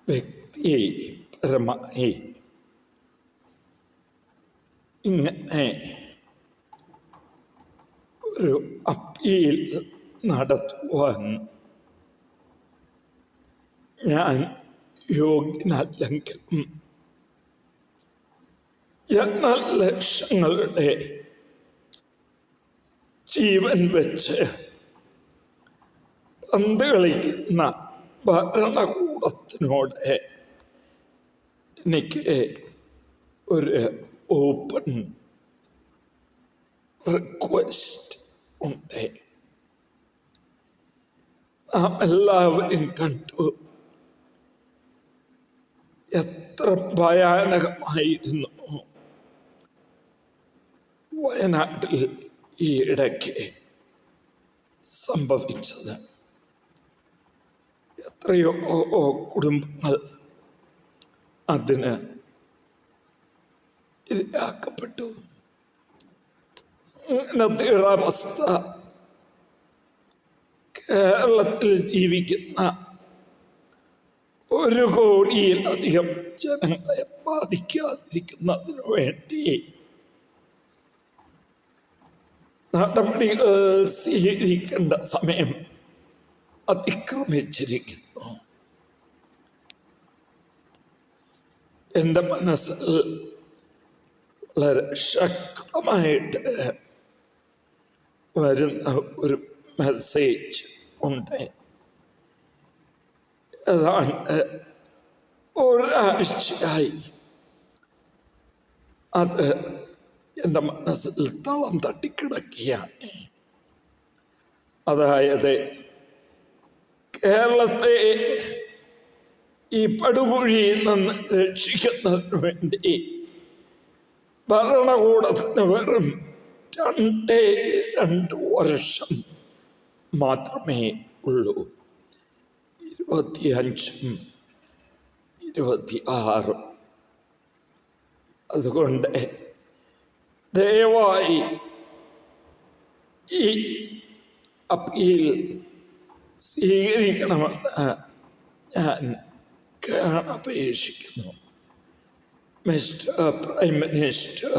വ്യക്തിപരമായി ഇങ്ങനെ ഒരു അപ്പീൽ നടത്തുവാൻ ഞാൻ യോഗ്യനല്ലെങ്കിലും എന്നാൽ ലക്ഷങ്ങളുടെ ജീവൻ വെച്ച് പന്ത് കളിക്കുന്ന ഭരണകൂടത്തിനോട് എനിക്ക് ഒരു ഓപ്പൺ റിക്വസ്റ്റ് ഉണ്ട്. നാം എല്ലാവരും കണ്ടു എത്ര ഭയാനകമായിരുന്നു വയനാട്ടിൽ ഈ ഇടയ്ക്ക് സംഭവിച്ചത്. എത്രയോ കുടുംബങ്ങൾ അതിന് ഇരയാക്കപ്പെട്ടു. അങ്ങനത്തെ ഒരവസ്ഥ കേരളത്തിൽ ജീവിക്കുന്ന 1 കോടിയിലധികം ജനങ്ങളെ ബാധിക്കാതിരിക്കുന്നതിനു വേണ്ടി നടപടികൾ സ്വീകരിക്കേണ്ട സമയം അതിക്രമിച്ചിരിക്കുന്നു. എൻ്റെ മനസ്സിൽ വളരെ ശക്തമായിട്ട് വരുന്ന ഒരു മെസ്സേജ് ഉണ്ട്. ഏതാണ്ട് ഒരാഴ്ചയായി അത് എൻ്റെ മനസ്സിൽ തളം തട്ടിക്കിടക്കുകയാണ്. അതായത് കേരളത്തെ ഈ പടുകുഴിയിൽ നിന്ന് രക്ഷിക്കുന്നതിന് വേണ്ടി ഭരണകൂടത്തിന് വെറും 2 വർഷം മാത്രമേ ഉള്ളൂ. 25ഉം 26ഉം. അതുകൊണ്ട് ദയവായി ഈ അപ്പീൽ സ്വീകരിക്കണമെന്ന് ഞാൻ അപേക്ഷിക്കുന്നു. Mister prime minister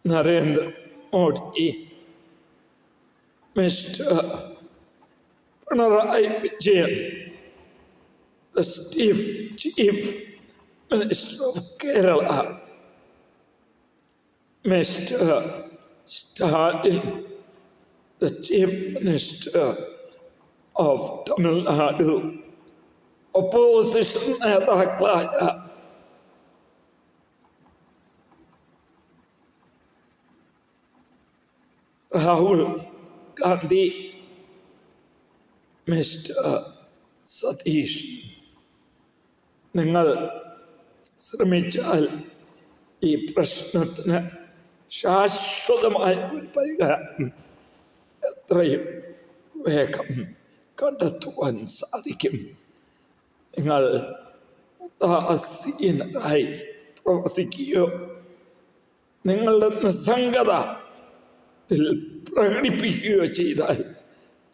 Narendra Modi, mister Pinarayi Vijayan, the Chief Minister of Kerala, Mr. Stalin, the Chief Minister of Tamil Nadu, opposition നേതാക്കളായ രാഹുൽ ഗാന്ധി, മിസ്റ്റർ സതീഷ്, നിങ്ങൾ ശ്രമിച്ചാൽ ഈ പ്രശ്നത്തിന് ശാശ്വതമായ ഒരു പരിഹാരം എത്രയും വേഗം കണ്ടെത്തുവാൻ സാധിക്കും. നിങ്ങൾ ഉദാസീനരായി പ്രവർത്തിക്കുകയോ നിങ്ങളുടെ നിസ്സംഗതയിൽ പ്രകടിപ്പിക്കുകയോ ചെയ്താൽ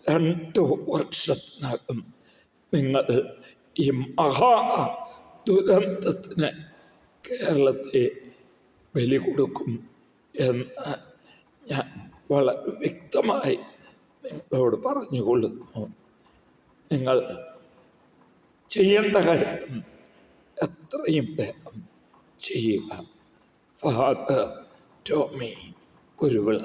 2 വർഷത്തിനകം നിങ്ങൾ ഈ മഹാ ദുരന്തത്തിന് കേരളത്തെ ബലി കൊടുക്കും എന്ന് ഞാൻ വളരെ വ്യക്തമായി നിങ്ങളോട് പറഞ്ഞുകൊള്ളുന്നു. നിങ്ങൾ ചെയ്യേണ്ട കാര്യം എത്രയും വേഗം ചെയ്യുക. ഫാദർ ടോമി കുരുവിള.